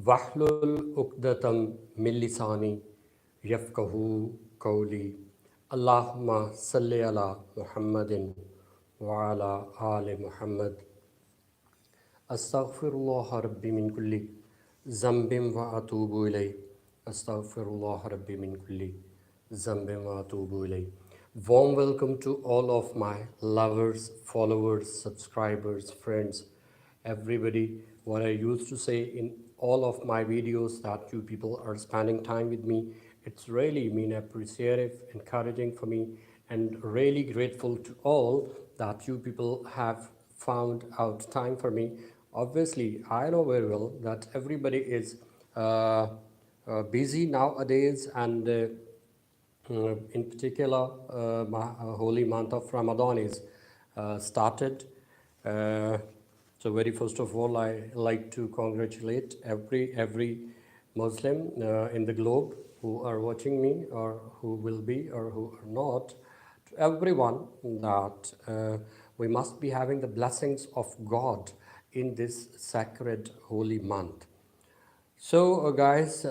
वाहलुल उक़दतम मिन लिसानी यफ़क़हू क़ौली अल्लाहुम्मा सल्लि अला मुहम्मदिन व अला आलि मुहम्मद अस्तग़फ़िरुल्लाह रब्बी मिन कुल्लि ज़ंबिन व अतूबु इलैह अस्तग़फ़िरुल्लाह रब्बी मिन कुल्लि ज़ंबिन व अतूबु इलैह. Warm welcome to all of my lovers, followers, subscribers, friends, everybody. What I used to say in all of my videos that you people are spending time with me. It's really mean appreciative, encouraging for me, and really grateful to all that you people have found out time for me. Obviously, I know very well that everybody is busy nowadays, and in particular, holy month of Ramadan is started. So very first of all, I like to congratulate every Muslim in the globe who are watching me or who will be or who are not. To everyone that we must be having the blessings of God in this sacred holy month. So, guys,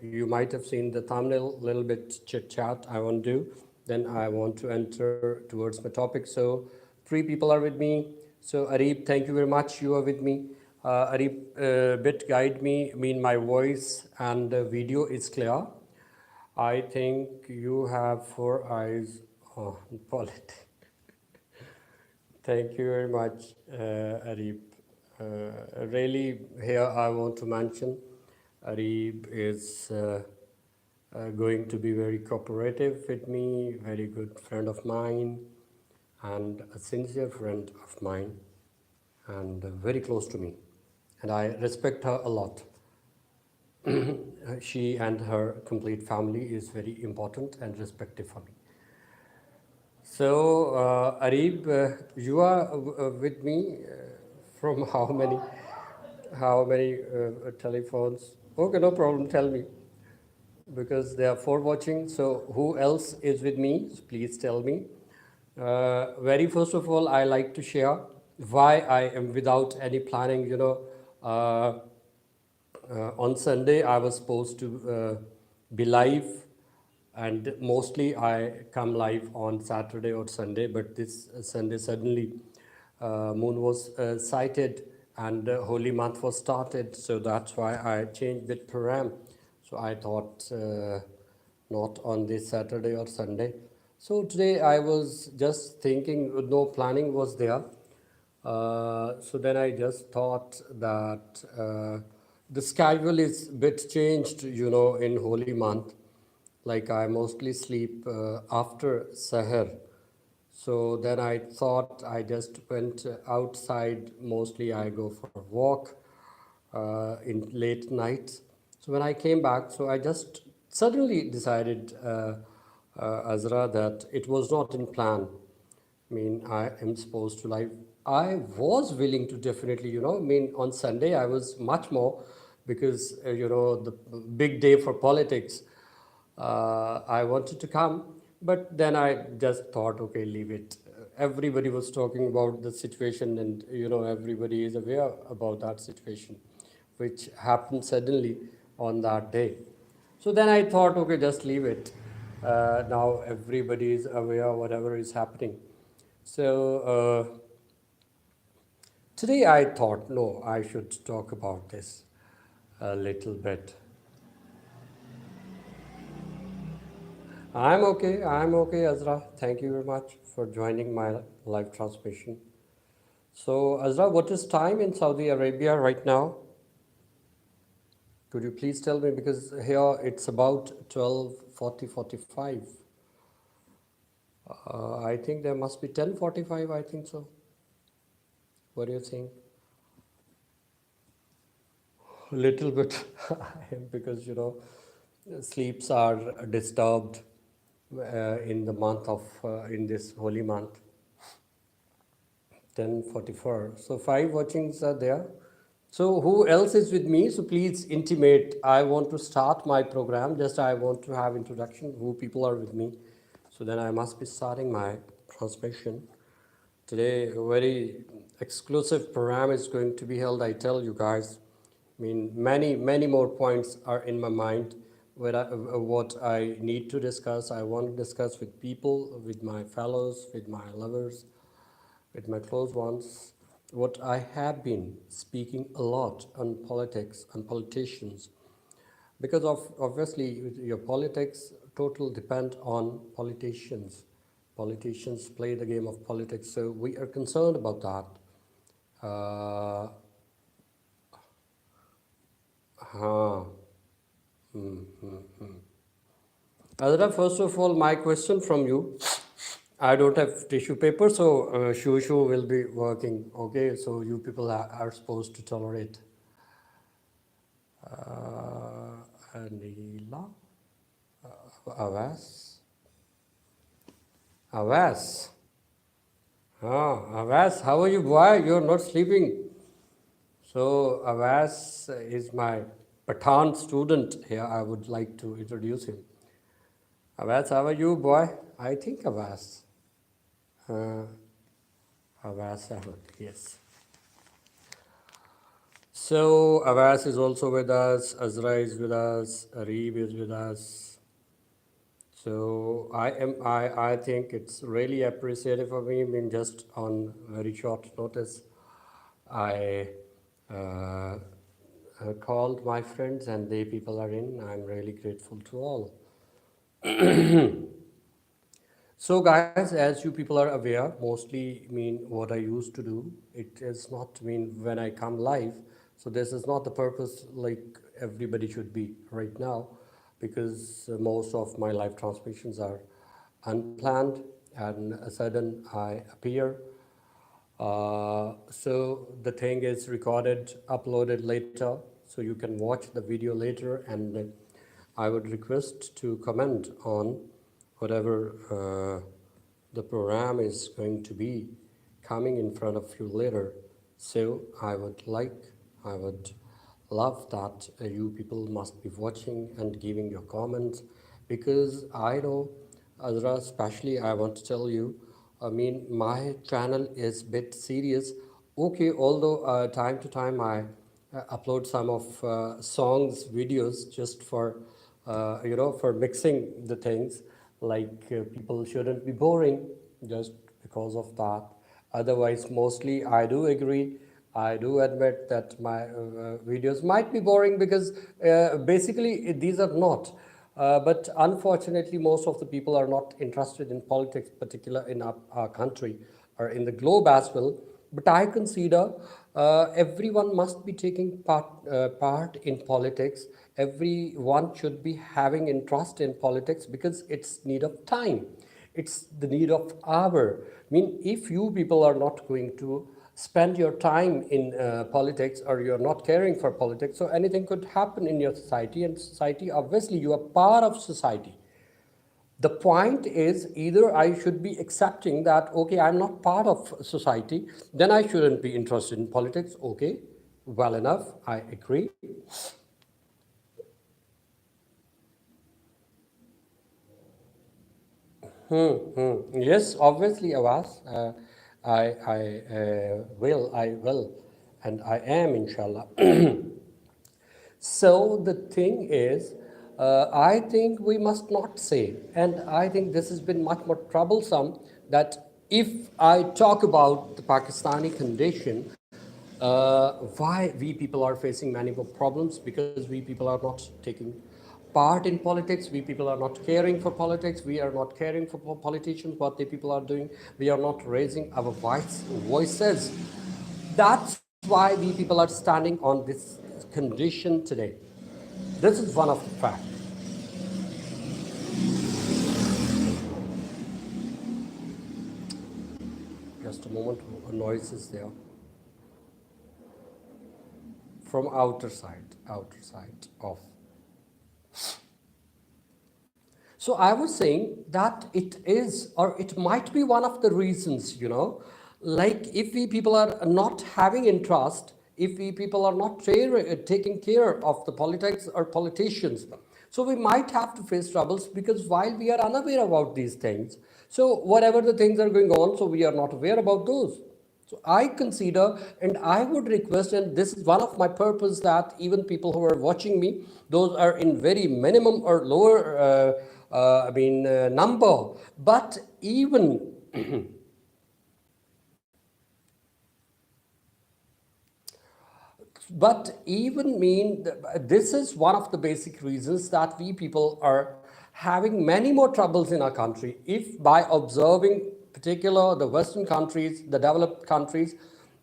you might have seen the thumbnail, little bit chit chat I want to do. Then I want to enter towards my topic. So, three people are with me. So, Arif, thank you very much. You are with me. Arif, bit guide me. I mean, my voice and video is clear. I think you have four eyes. Oh, politics. Thank you very much, Arif. Really, here I want to mention Arif is going to be very cooperative with me, very good friend of mine, and a sincere friend of mine, and very close to me. And I respect her a lot. She and her complete family is very important and respected for me. So, Arif, you are with me from how many telephones? Okay, no problem. Tell me, because there are four watching. So, who else is with me? Please tell me. Very first of all, I like to share why I am without any planning. Uh, on Sunday, I was supposed to be live, and mostly I come live on Saturday or Sunday, but this Sunday suddenly moon was sighted and holy month was started, so that's why I changed the program. So I thought not on this Saturday or Sunday. So today I was just thinking, no planning was there. So then I just thought that the schedule is a bit changed, in holy month. Like I mostly sleep after Sahar. So then I thought I just went outside. Mostly I go for a walk in late night. So when I came back, so I just suddenly decided, Azra, that it was not in plan. I mean, I am supposed to like, I was willing to definitely, I mean, on Sunday I was much more because, the big day for politics. I wanted to come, but then I just thought, okay, leave it. Everybody was talking about the situation, and, everybody is aware about that situation, which happened suddenly on that day. So then I thought, okay, just leave it. Now everybody is aware of whatever is happening. So today I thought, no, I should talk about this a little bit. I'm okay, Azra. Thank you very much for joining my live transmission. So, Azra, what is time in Saudi Arabia right now? Could you please tell me? Because here it's about 12:40, 45. I think there must be 10:45, I think so. What do you think? Little bit, because sleeps are disturbed in the month of in this holy month, 10:44. So five watchings are there. So who else is with me? So please intimate. I want to start my program. Just I want to have introduction. Who people are with me? So then I must be starting my transmission. Today, a very exclusive program is going to be held. I tell you guys. I mean, many more points are in my mind. What I need to discuss, I want to discuss with people, with my fellows, with my lovers, with my close ones, what I have been speaking a lot on politics and politicians, because of obviously your politics total depend on politicians. Politicians play the game of politics, so we are concerned about that. Uh, Azra, first of all, my question from you. I don't have tissue paper, so Shushu will be working. Okay, so you people are supposed to tolerate. Anila, Avas, Avas. Avas, how are you, boy? You're not sleeping. So Avas is my Pathan student here. I would like to introduce him. Avas, how are you, boy? I think Avas. Avas Ahmed, yes. So Avas is also with us, Azra is with us, Arib is with us. So I think it's really appreciative for me. I mean, just on very short notice, I called my friends and they people are in. I'm really grateful to all. So guys, as you people are aware, mostly what I used to do, it is not when I come live. So this is not the purpose like everybody should be right now, because most of my live transmissions are unplanned and sudden I appear. So the thing is recorded, uploaded later, so you can watch the video later, and I would request to comment on whatever the program is going to be coming in front of you later. So I would love that you people must be watching and giving your comments, because I know, Azra, especially I want to tell you, my channel is a bit serious. Okay, although time to time I upload some of songs, videos, just for, for mixing the things, like people shouldn't be boring just because of that. Otherwise, mostly I do agree. I do admit that my videos might be boring, because basically these are not. But unfortunately, most of the people are not interested in politics, particular in our country or in the globe as well. But I consider everyone must be taking part in politics. Everyone should be having interest in politics, because it's need of time. It's the need of hour. If you people are not going to spend your time in politics, or you're not caring for politics, so anything could happen in your society, and society, obviously you are part of society. The point is, either I should be accepting that, okay, I'm not part of society, then I shouldn't be interested in politics. Okay, well enough, I agree. Yes, obviously, Awaz. I will, and I am, inshallah. So the thing is, I think we must not say, and I think this has been much more troublesome, that if I talk about the Pakistani condition, why we people are facing many more problems, because we people are not taking part in politics, we people are not caring for politics, we are not caring for politicians, what the people are doing, we are not raising our voices. That's why we people are standing on this condition today. This is one of the facts. Just a moment, noise is there. from outer side of. So I was saying that it is, or it might be one of the reasons, like if we people are not having interest, if we people are not taking care of the politics or politicians, so we might have to face troubles because while we are unaware about these things, so whatever the things are going on, so we are not aware about those. So I consider and I would request, and this is one of my purpose, that even people who are watching me, those are in very minimum or lower number, but even this is one of the basic reasons that we people are having many more troubles in our country. If by observing particular the Western countries, the developed countries,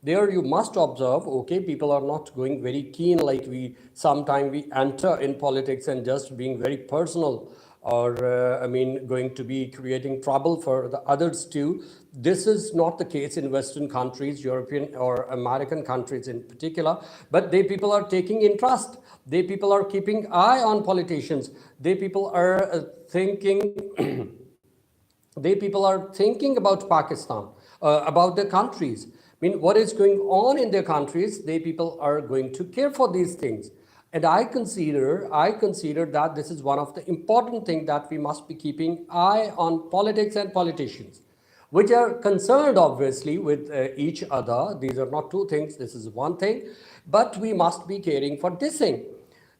there you must observe, okay, people are not going very keen, like we sometimes we enter in politics and just being very personal, or going to be creating trouble for the others too. This is not the case in Western countries, European or American countries in particular, but they people are taking interest. They people are keeping eye on politicians. They people are thinking they people are thinking about Pakistan, about their countries. What is going on in their countries, they people are going to care for these things. And I consider that this is one of the important things, that we must be keeping eye on politics and politicians, which are concerned obviously with each other. These are not two things, this is one thing, but we must be caring for this thing.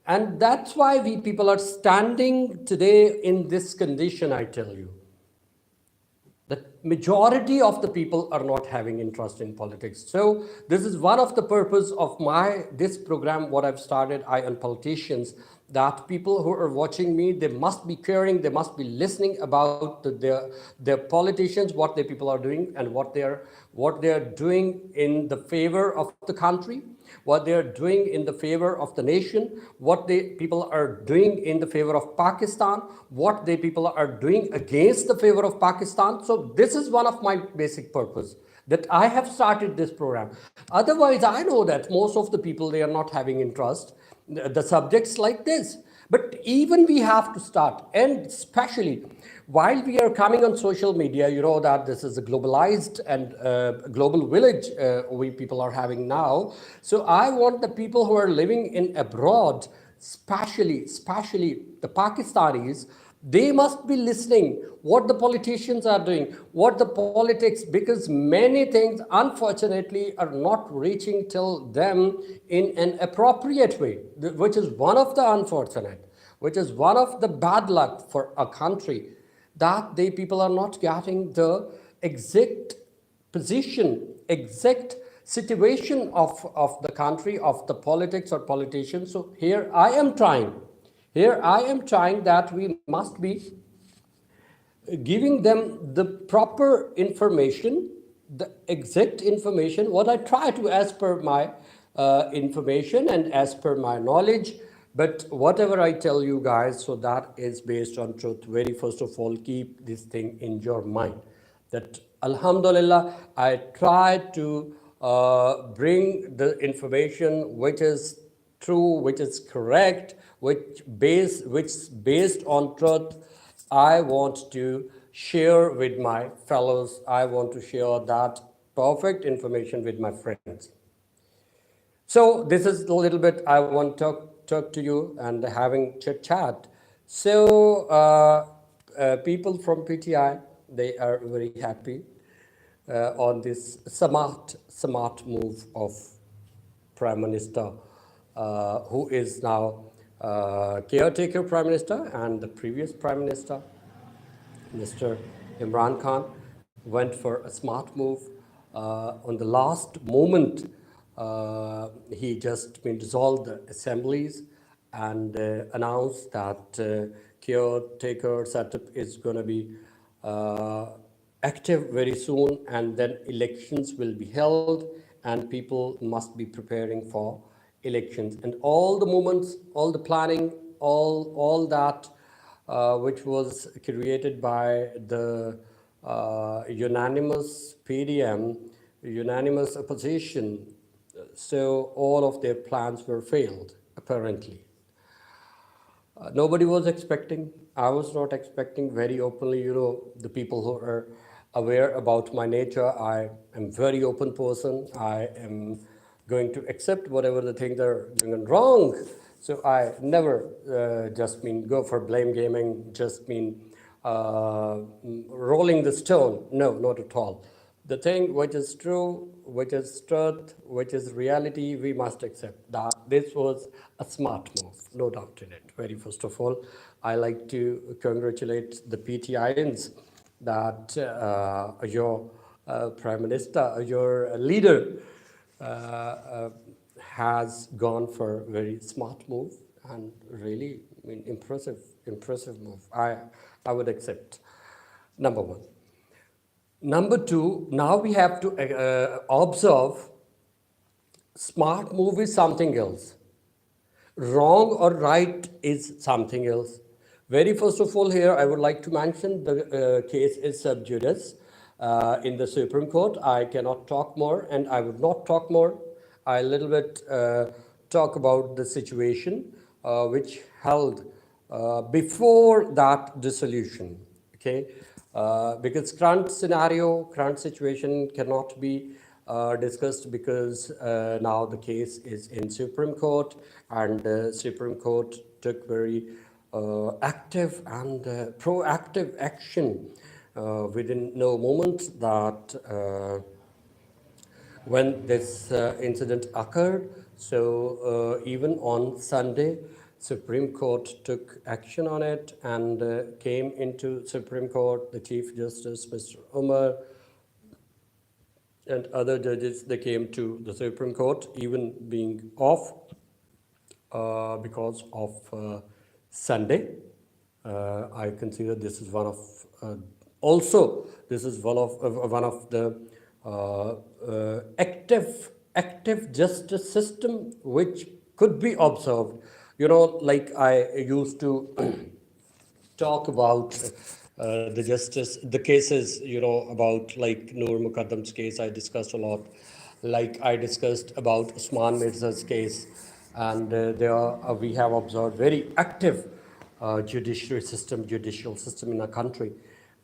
And that's why we people are standing today in this condition, I tell you. The majority of the people are not having interest in politics. So this is one of the purpose of this program, what I've started, Eye on Politicians, that people who are watching me, they must be caring, they must be listening about their politicians, what the people are doing, and what they're doing in the favor of the country, what they're doing in the favor of the nation, what the people are doing in the favor of Pakistan, what the people are doing against the favor of Pakistan. So this is one of my basic purpose, that I have started this program. Otherwise, I know that most of the people, they are not having interest the subjects like this. But even we have to start, and especially while we are coming on social media, you know that this is a globalized and global village we people are having now. So I want the people who are living in abroad, especially the Pakistanis, they must be listening what the politicians are doing, what the politics, because many things unfortunately are not reaching till them in an appropriate way, which is one of the unfortunate, which is one of the bad luck for a country, that they people are not getting the exact position, exact situation of the country, of the politics or politicians. So here I am trying that we must be giving them the proper information, the exact information, what I try to as per my information and as per my knowledge. But whatever I tell you guys, so that is based on truth. Very first of all, keep this thing in your mind, that Alhamdulillah, I try to bring the information which is true, which is correct, which based on truth. I want to share with my fellows. I want to share that perfect information with my friends. So this is a little bit I want to talk to you and having chit chat. So people from PTI, they are very happy on this smart move of Prime Minister, who is now caretaker Prime Minister, and the previous Prime Minister, Mr. Imran Khan, went for a smart move. On the last moment, he just dissolved the assemblies and announced that caretaker setup is going to be active very soon, and then elections will be held, and people must be preparing for elections. And all the movements, all the planning, all that which was created by the unanimous PDM, unanimous opposition So all of their plans were failed, apparently. Nobody was expecting. I was not expecting very openly. The people who are aware about my nature, I am very open person. I am going to accept whatever the things are doing wrong. So I never just mean go for blame gaming, just mean rolling the stone. No, not at all. The thing which is true, which is truth, which is reality, we must accept that this was a smart move, no doubt in it. Very first of all, I like to congratulate the PTINs that your Prime Minister, your leader, has gone for a very smart move and really, I mean, impressive move. I would accept. Number one. Number two, now we have to observe smart move is something else. Wrong or right is something else. Very first of all, here I would like to mention the case is sub judice in the Supreme Court. I cannot talk more, and I would not talk more. I a little bit talk about the situation which held before that dissolution. Okay, because current scenario, current situation cannot be discussed because now the case is in Supreme Court, and Supreme Court took very active and proactive action within no moment that when this incident occurred. So even on Sunday, Supreme Court took action on it and came into Supreme Court. The Chief Justice, Mr. Umar, and other judges, they came to the Supreme Court, even being off because of Sunday. I consider this is one of also this is one of the active justice system which could be observed. Like I used to talk about the cases, about like Noor Mukaddam's case. I discussed a lot. Like I discussed about Usman Mirza's case, and we have observed very active judicial system in our country,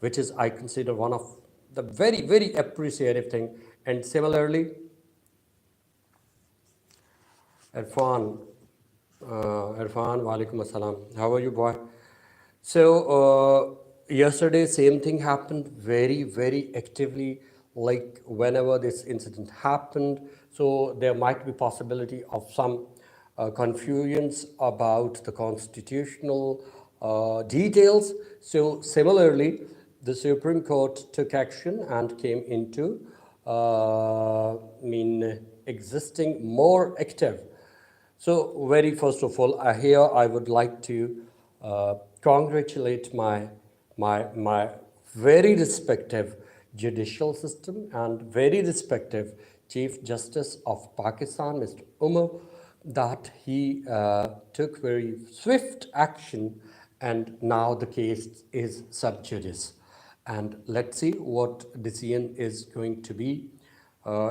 which is I consider one of the very appreciative thing. And similarly, Irfan, walaikum assalam. How are you, boy? So yesterday, same thing happened very actively, like whenever this incident happened. So there might be possibility of some confusions about the constitutional details. So similarly, the Supreme Court took action and came into existing more active. So very first of all, here I would like to congratulate my very respective judicial system and very respective Chief Justice of Pakistan, Mr. Umar, that he took very swift action, and now the case is sub judice. And let's see what decision is going to be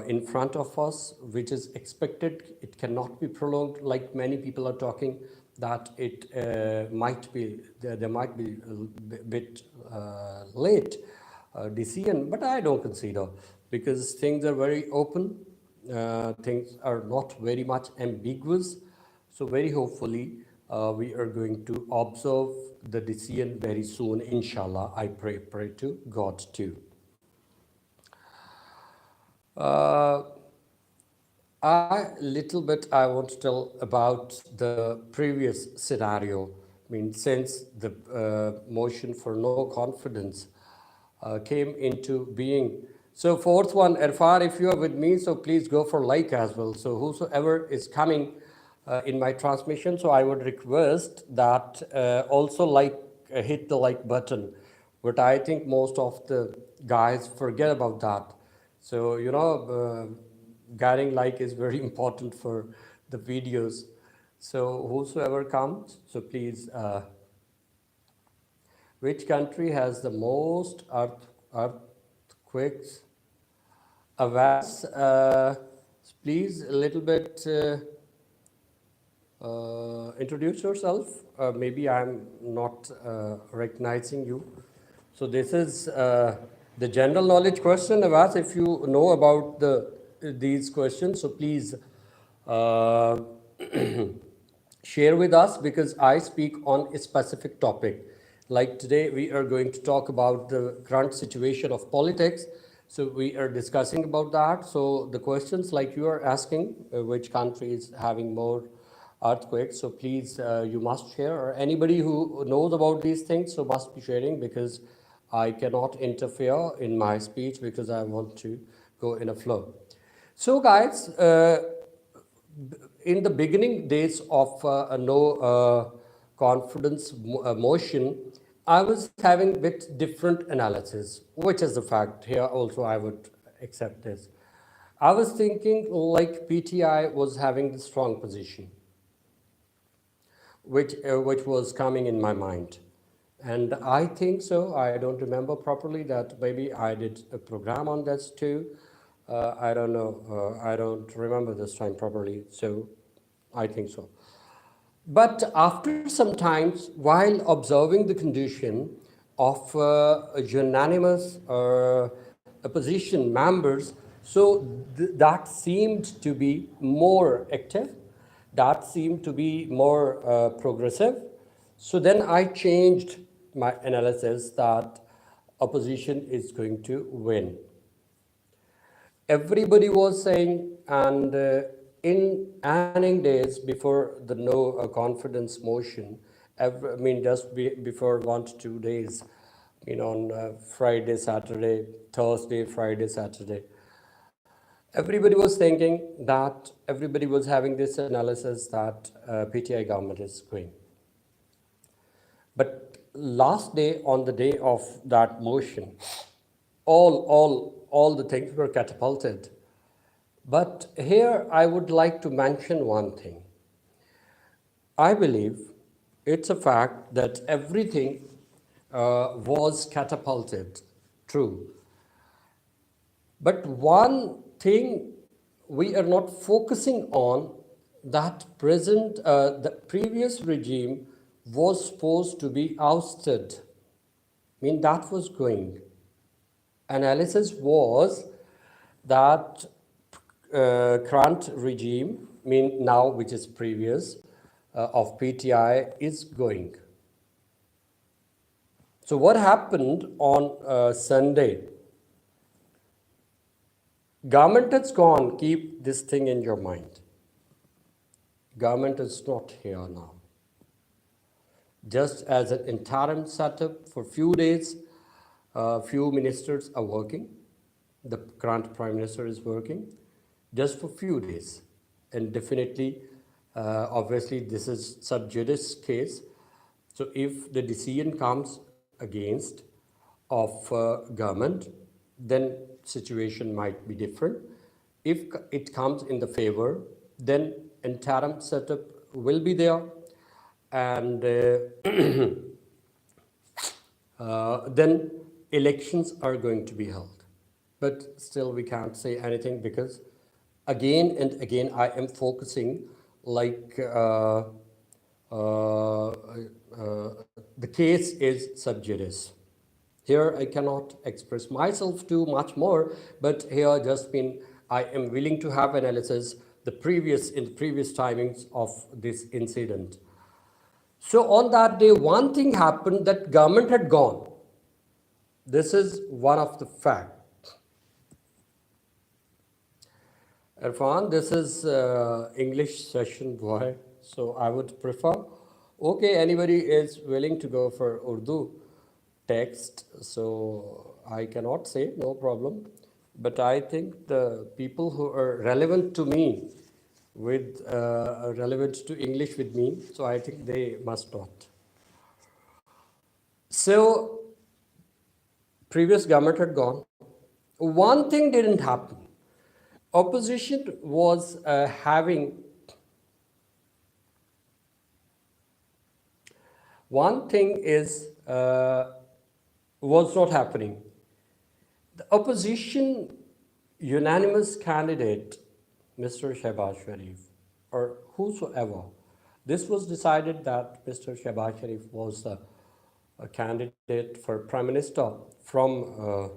in front of us, which is expected. It cannot be prolonged, like many people are talking, that it might be, there might be a bit late decision, but I don't consider, because things are very open, things are not very much ambiguous. So very hopefully we are going to observe the decision very soon, inshallah. I pray to God too. I want to tell about the previous scenario. Since the motion for no confidence came into being. So fourth one, Irfan, if you are with me, so please go for like as well. So whosoever is coming in my transmission, so I would request that also hit the like button. But I think most of the guys forget about that. So, getting like is very important for the videos. So whosoever comes, so please, which country has the most earthquakes? Avas, Please, a little bit introduce yourself. Maybe I'm not recognizing you. So this is the general knowledge question. I've asked if you know about these questions. So please uh, share with us, because I speak on a specific topic. Like today, we are going to talk about the current situation of politics. So we are discussing about that. So the questions like you are asking, which country is having more earthquakes? So please, you must share, or anybody who knows about these things, so must be sharing, because I cannot interfere in my speech because I want to go in a flow. So guys, in the beginning days of a no confidence motion, I was having a bit different analysis, which is the fact. Here also I would accept this. I was thinking like PTI was having the strong position, which was coming in my mind. And I think so, I don't remember properly, that maybe I did a program on this too. I don't know, I don't remember this time properly, so I think so. But after some times, while observing the condition of unanimous opposition members, so that seemed to be more active, that seemed to be more progressive. So then I changed my analysis that opposition is going to win. Everybody was saying, and in Anning days before the no confidence motion, I mean, just before 1 to 2 days, on Friday, Saturday, Thursday, Friday, Saturday, everybody was thinking that, everybody was having this analysis that PTI government is going. But last day, on the day of that motion, all the things were catapulted. But here I would like to mention one thing. I believe it's a fact that everything was catapulted, true. But one thing we are not focusing on, that the previous regime was supposed to be ousted. I mean, that was going. Analysis was that current regime, mean now which is previous, of PTI is going. So what happened on Sunday? Government is gone. Keep this thing in your mind. Government is not here now. Just as an interim setup for few days, few ministers are working. The current Prime Minister is working just for few days. And definitely, obviously, this is sub judice case. So if the decision comes against of government, then situation might be different. If it comes in the favor, then interim setup will be there, and then elections are going to be held. But still we can't say anything, because again and again I am focusing like the case is sub judice. Here I cannot express myself too much more, but here just been I am willing to have analysis in the previous timings of this incident. So on that day, one thing happened, that government had gone. This is one of the facts. Irfan, this is English session, boy, so I would prefer. Okay, anybody is willing to go for Urdu text, so I cannot say, no problem. But I think the people who are relevant to me, with relevant to English with me, so I think they must not. So, previous government had gone. One thing didn't happen. Opposition was having one thing is was not happening. The opposition unanimous candidate Mr. Shehbaz Sharif or whosoever. This was decided that Mr. Shehbaz Sharif was a candidate for Prime Minister from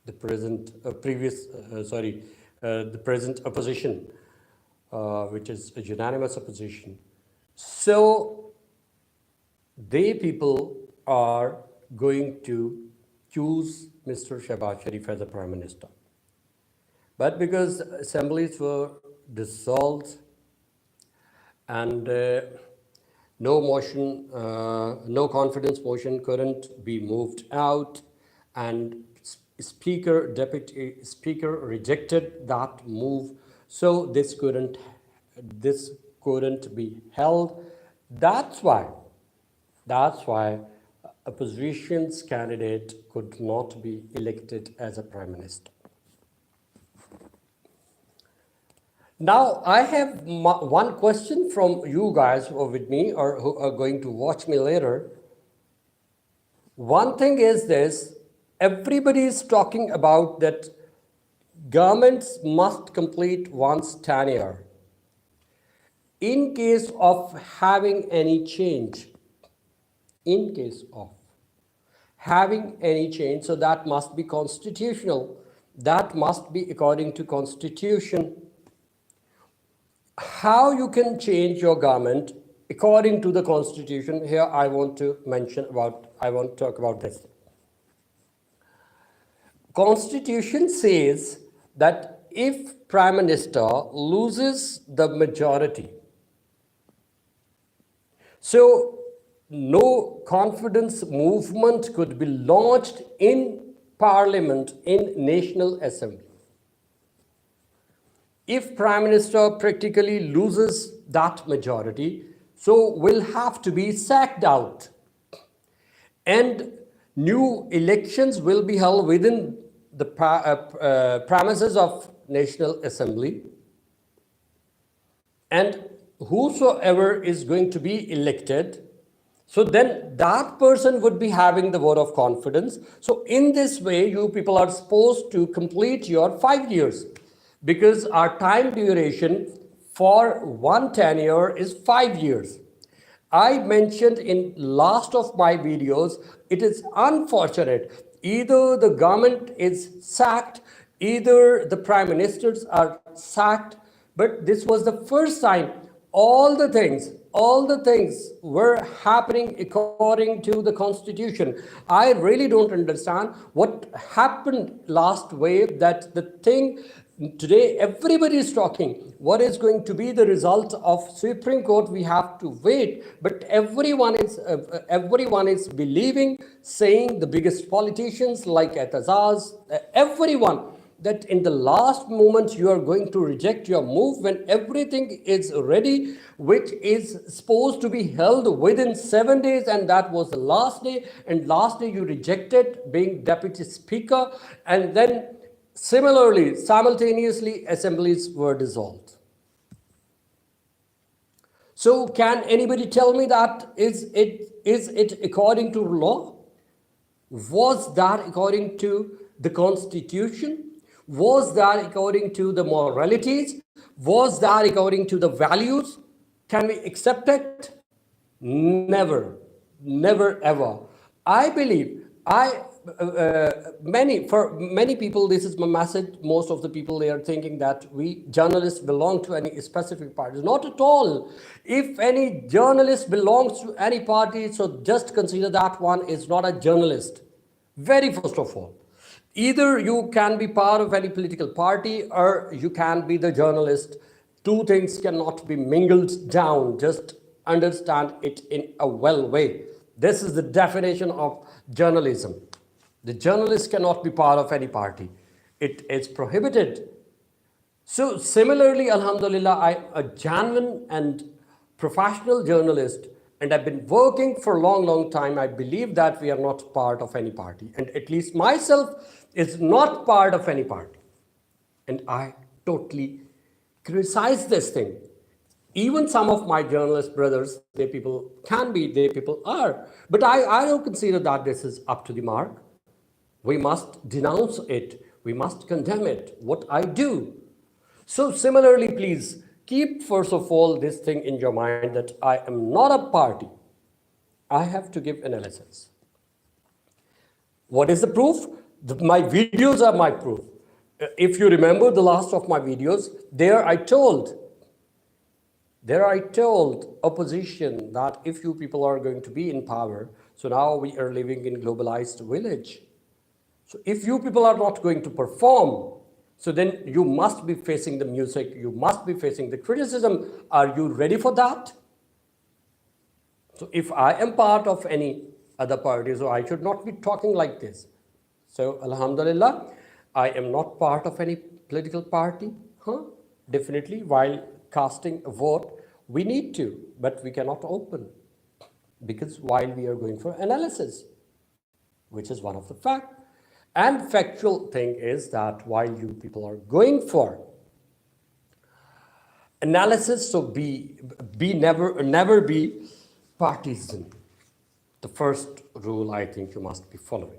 the present the present opposition, which is a unanimous opposition. So they people are going to choose Mr. Shehbaz Sharif as a Prime Minister. But because assemblies were dissolved and no confidence motion couldn't be moved out, and deputy speaker rejected that move, so this couldn't be held. That's why opposition's candidate could not be elected as a prime minister. Now, I have one question from you guys who are with me or who are going to watch me later. One thing is this, everybody is talking about that governments must complete one's tenure. In case of having any change, so that must be constitutional, that must be according to constitution. How you can change your government according to the constitution, here I want to talk about this. Constitution says that if Prime Minister loses the majority, so no confidence movement could be launched in Parliament, in National Assembly. If Prime Minister practically loses that majority, so will have to be sacked out. And new elections will be held within the premises of National Assembly. And whosoever is going to be elected, so then that person would be having the vote of confidence. So in this way, you people are supposed to complete your 5 years, because our time duration for one tenure is 5 years. I mentioned in last of my videos, it is unfortunate. Either the government is sacked, either the prime ministers are sacked, but this was the first time all the things were happening according to the constitution. I really don't understand what happened last wave, that the thing today everybody is talking what is going to be the result of Supreme Court. We have to wait, but everyone is believing, saying, the biggest politicians like Atazaz, everyone, that in the last moment you are going to reject your move when everything is ready, which is supposed to be held within 7 days, and that was the last day, and last day you rejected being deputy speaker, and then similarly, simultaneously, assemblies were dissolved. So can anybody tell me that is it according to law? Was that according to the constitution? Was that according to the moralities? Was that according to the values? Can we accept it? Never, never ever. I believe, for many people, this is my message. Most of the people, they are thinking that we journalists belong to any specific parties. Not at all. If any journalist belongs to any party, so just consider that one is not a journalist. Very first of all. Either you can be part of any political party or you can be the journalist. Two things cannot be mingled down. Just understand it in a well way. This is the definition of journalism. The journalist cannot be part of any party. It is prohibited. So similarly, Alhamdulillah, I'm a genuine and professional journalist, and I've been working for a long time. I believe that we are not part of any party, and at least myself is not part of any party. And I totally criticize this thing. Even some of my journalist brothers, they people are. But I don't consider that this is up to the mark. We must denounce it. We must condemn it, what I do. So similarly, please keep first of all this thing in your mind that I am not a party. I have to give analysis. What is the proof? My videos are my proof. If you remember the last of my videos, there I told opposition that if you people are going to be in power, so now we are living in globalized village. So if you people are not going to perform, so then you must be facing the music, you must be facing the criticism. Are you ready for that? So if I am part of any other party, so I should not be talking like this. So Alhamdulillah, I am not part of any political party. Definitely, while casting a vote, we need to, but we cannot open. Because while we are going for analysis, which is one of the fact. And factual thing is that while you people are going for analysis, so never be partisan. The first rule I think you must be following.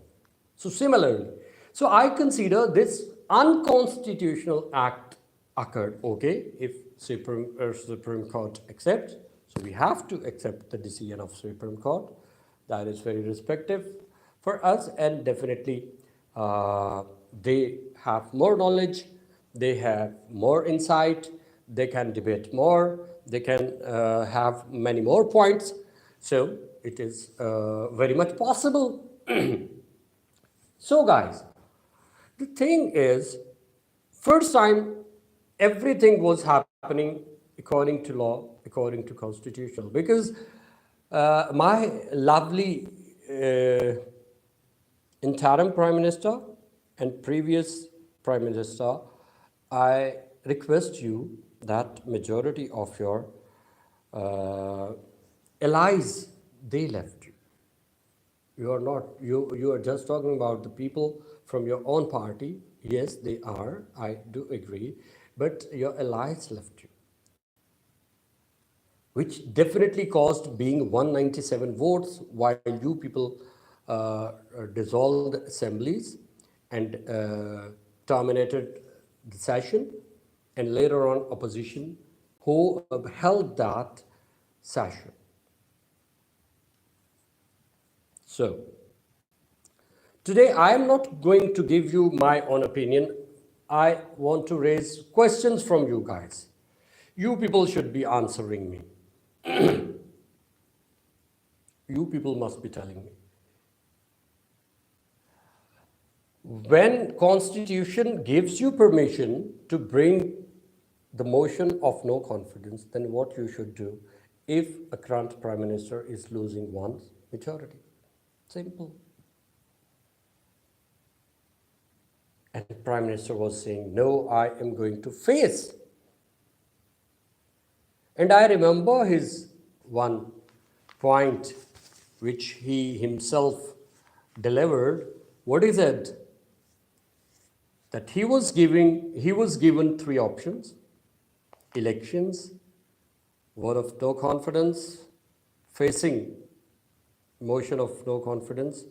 So similarly, so I consider this unconstitutional act occurred, okay, if Supreme Court accepts. So we have to accept the decision of Supreme Court. That is very respective for us, and definitely they have more knowledge, they have more insight, they can debate more, they can have many more points. So it is very much possible. So guys, the thing is, first time everything was happening according to law, according to constitutional, because my lovely interim Prime Minister and previous Prime Minister, I request you that majority of your allies, they left you. You are not, you are just talking about the people from your own party. Yes, they are, I do agree, but your allies left you, which definitely caused being 197 votes while you people dissolved assemblies and terminated the session, and later on opposition who held that session. So today I am not going to give you my own opinion. I want to raise questions from you guys. You people should be answering me. You people must be telling me. When Constitution gives you permission to bring the motion of no confidence, then what you should do if a current Prime Minister is losing one majority? Simple. And the Prime Minister was saying, no, I am going to face. And I remember his one point which he himself delivered. What is it? That he was given three options: elections, vote of no confidence, facing motion of no confidence,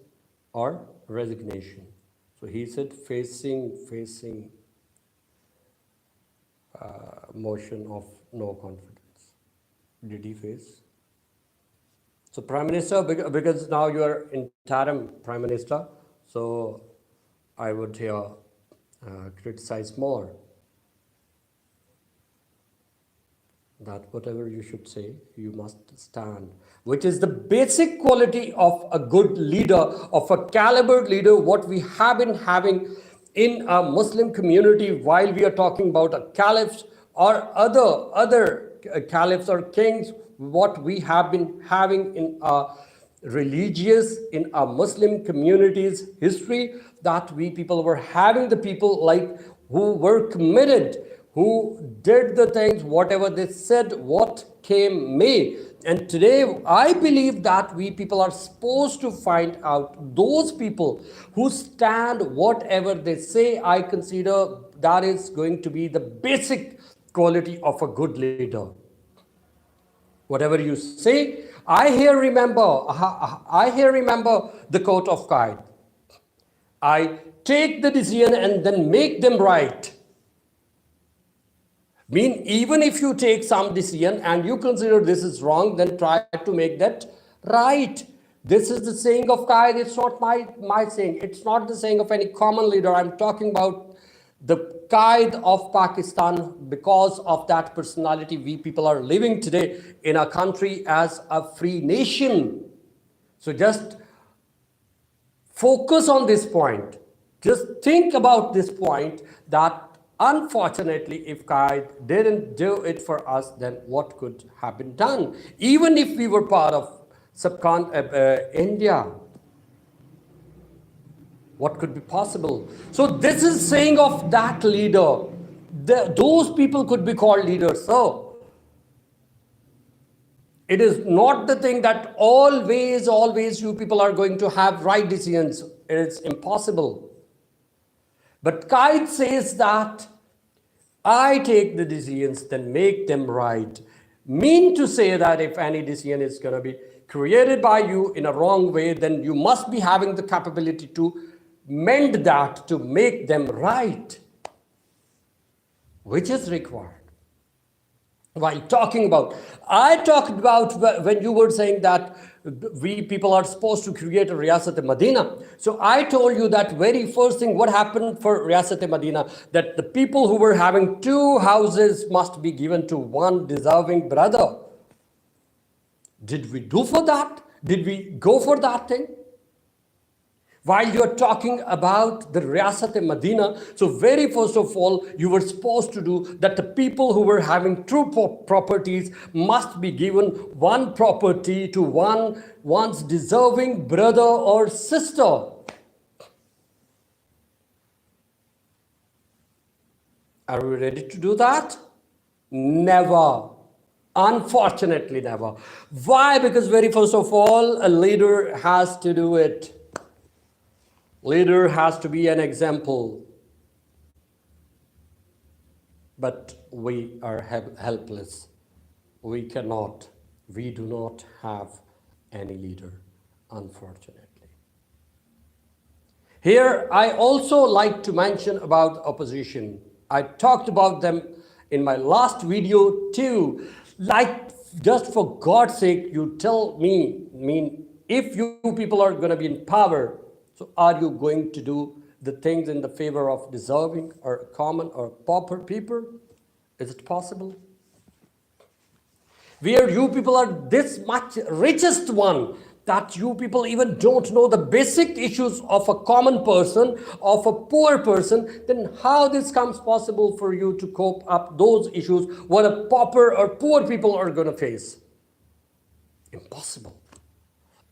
or resignation. So he said facing motion of no confidence. Did he face? So Prime Minister, because now you are interim Prime Minister, so I would here criticize more that whatever you should say, you must stand, which is the basic quality of a good leader, of a caliber leader, what we have been having in a Muslim community while we are talking about a caliphs or other caliphs or kings, what we have been having in our religious, in our Muslim communities history, that we people were having the people like who were committed, who did the things, whatever they said, what came may. And today, I believe that we people are supposed to find out those people who stand whatever they say. I consider that is going to be the basic quality of a good leader. Whatever you say, I here remember the quote of Qaid. I take the decision and then make them right. Mean even if you take some decision and you consider this is wrong, then try to make that right. This is the saying of Qaid. It's not my saying. It's not the saying of any common leader. I'm talking about the Qaid of Pakistan. Because of that personality, we people are living today in a country as a free nation. So just focus on this point. Just think about this point, that unfortunately, if Qaid didn't do it for us, then what could have been done? Even if we were part of India, what could be possible? So this is saying of that leader. Those people could be called leaders. So it is not the thing that always you people are going to have right decisions. It's impossible. But Qaid says that I take the decisions, then make them right. Mean to say that if any decision is going to be created by you in a wrong way, then you must be having the capability to mend that, to make them right, which is required. While talking about, I talked about when you were saying that we people are supposed to create a Riyasat-e-Madina. So I told you that very first thing, what happened for Riyasat-e-Madina, that the people who were having 2 houses must be given to one deserving brother. Did we do for that? Did we go for that thing? While you're talking about the Riyasat-e-Madina, so very first of all, you were supposed to do that the people who were having true properties must be given one property to one's deserving brother or sister. Are we ready to do that? Never. Unfortunately, never. Why? Because very first of all, a leader has to do it. Leader has to be an example. But we are helpless. We do not have any leader, unfortunately. Here, I also like to mention about opposition. I talked about them in my last video too. Like, just for God's sake, you tell me, if you people are going to be in power, so are you going to do the things in the favor of deserving or common or pauper people? Is it possible? Where you people are this much richest one, that you people even don't know the basic issues of a common person, of a poor person, then how this comes possible for you to cope up those issues what a pauper or poor people are going to face? Impossible.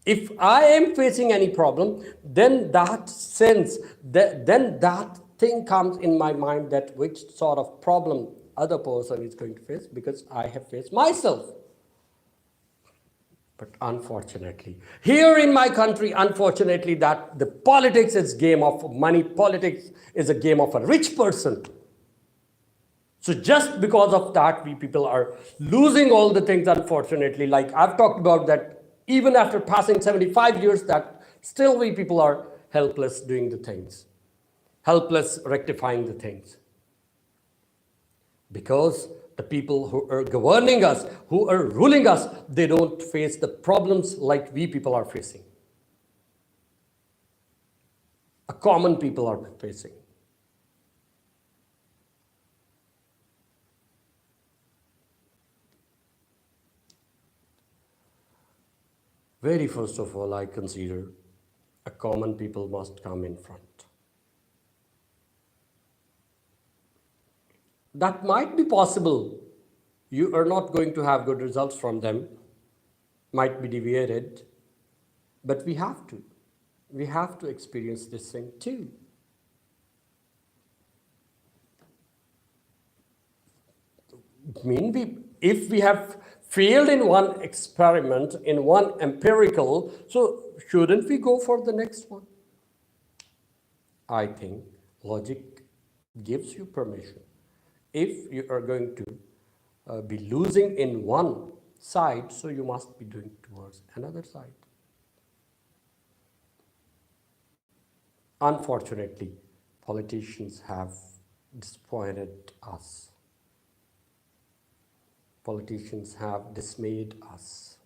If I am facing any problem, then that thing comes in my mind, that which sort of problem other person is going to face, because I have faced myself. But unfortunately, here in my country, unfortunately, that the politics is game of money. Politics is a game of a rich person. So just because of that, we people are losing all the things, unfortunately. Like I've talked about that, even after passing 75 years, that still we people are helpless doing the things, helpless rectifying the things. Because the people who are governing us, who are ruling us, they don't face the problems like we people are facing. A common people are facing. Very first of all, I consider a common people must come in front. That might be possible. You are not going to have good results from them, might be deviated, but we have to. We have to experience this thing too. If we have failed in one experiment, in one empirical, so shouldn't we go for the next one? I think logic gives you permission. If you are going to be losing in one side, so you must be doing towards another side. Unfortunately, politicians have disappointed us. politicians have dismayed us.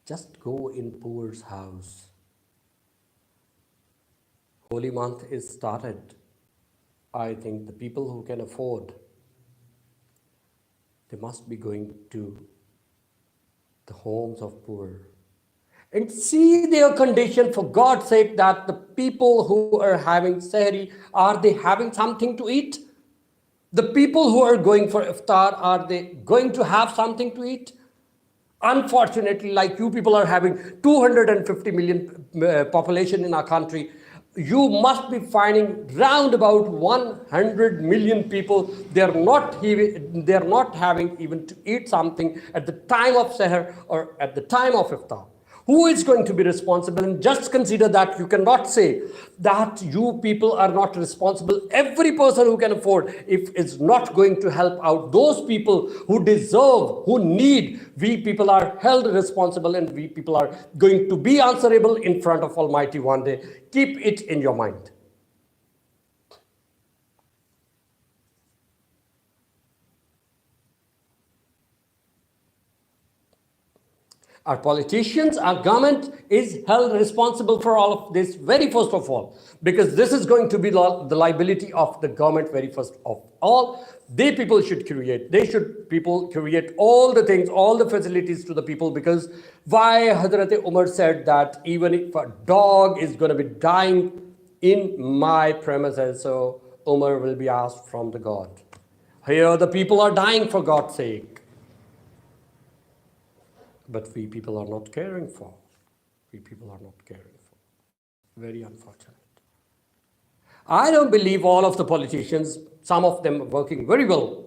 Just go in poor's house. Holy month is started. I think the people who can afford, they must be going to the homes of poor and see their condition, for God's sake, that the people who are having sehri, are they having something to eat? The people who are going for iftar, are they going to have something to eat? Unfortunately, like you people are having 250 million population in our country, you must be finding round about 100 million people, they're not having even to eat something at the time of seher or at the time of iftar. Who is going to be responsible? And just consider that you cannot say that you people are not responsible. Every person who can afford, if is not going to help out those people who deserve, who need, we people are held responsible, and we people are going to be answerable in front of Almighty one day. Keep it in your mind. Our politicians, our government is held responsible for all of this, very first of all, because this is going to be the liability of the government very first of all. They should people create all the things, all the facilities to the people, because why Hazrat Umar said that even if a dog is going to be dying in my premises, so Umar will be asked from the God. Here the people are dying for God's sake. But we people are not caring for. We people are not caring for. Very unfortunate. I don't believe all of the politicians, some of them are working very well.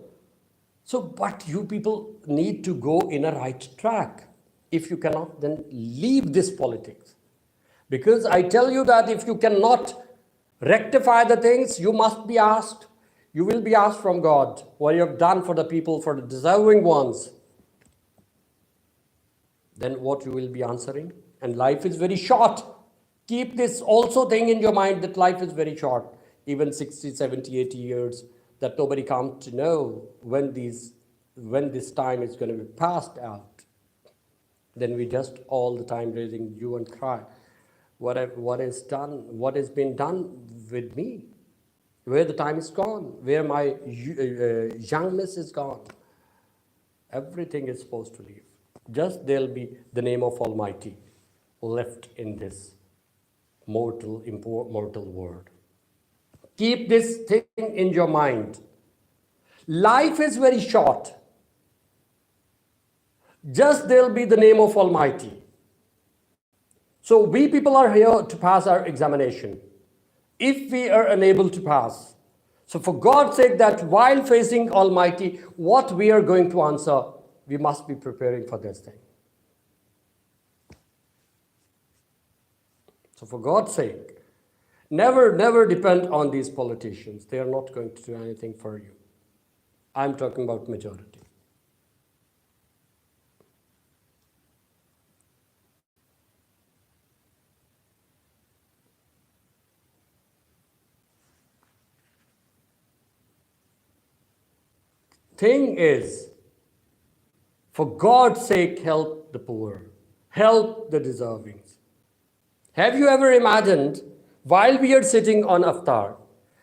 So, but you people need to go in a right track. If you cannot, then leave this politics. Because I tell you that if you cannot rectify the things, you must be asked. You will be asked from God what you have done for the people, for the deserving ones. Then what you will be answering? And life is very short. Keep this also thing in your mind, that life is very short. Even 60, 70, 80 years, that nobody comes to know when this time is going to be passed out. Then we just all the time raising hue and cry. What has been done with me? Where the time is gone? Where my youngness is gone? Everything is supposed to leave. Just there'll be the name of Almighty left in this mortal world. Keep this thing in your mind. Life is very short. Just there'll be the name of Almighty. So we people are here to pass our examination. If we are unable to pass, so for God's sake, that while facing Almighty, what we are going to answer, we must be preparing for this thing. So for God's sake, never depend on these politicians. They are not going to do anything for you. I'm talking about majority. Thing is, for God's sake, help the poor. Help the deservings. Have you ever imagined, while we are sitting on iftar,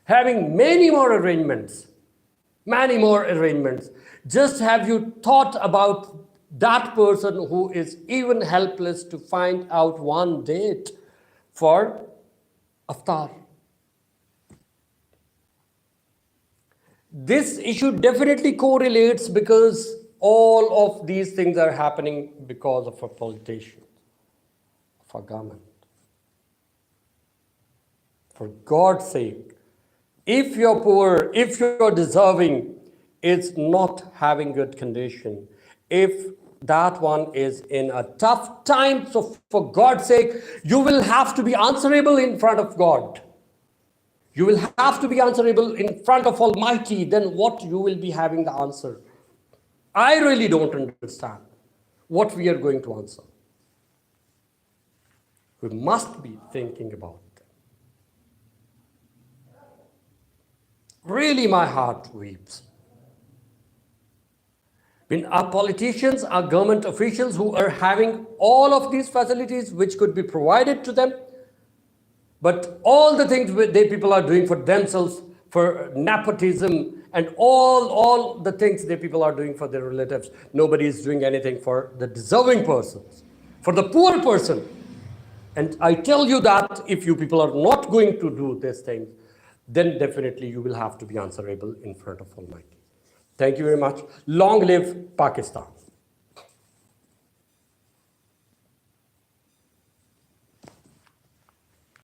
having many more arrangements, just have you thought about that person who is even helpless to find out one date for iftar? This issue definitely correlates, because all of these things are happening because of a politician, of a government. For God's sake, if you're poor, if you're deserving, is not having good condition, if that one is in a tough time, so for God's sake, you will have to be answerable in front of God. You will have to be answerable in front of Almighty. Then what you will be having the answer? I really don't understand what we are going to answer. We must be thinking about it. Really, my heart weeps. When our politicians, our government officials who are having all of these facilities which could be provided to them, but all the things they people are doing for themselves, for nepotism, and all the things they people are doing for their relatives, nobody is doing anything for the deserving persons, for the poor person. And I tell you that if you people are not going to do these things, then definitely you will have to be answerable in front of Almighty. Thank you very much. Long live Pakistan.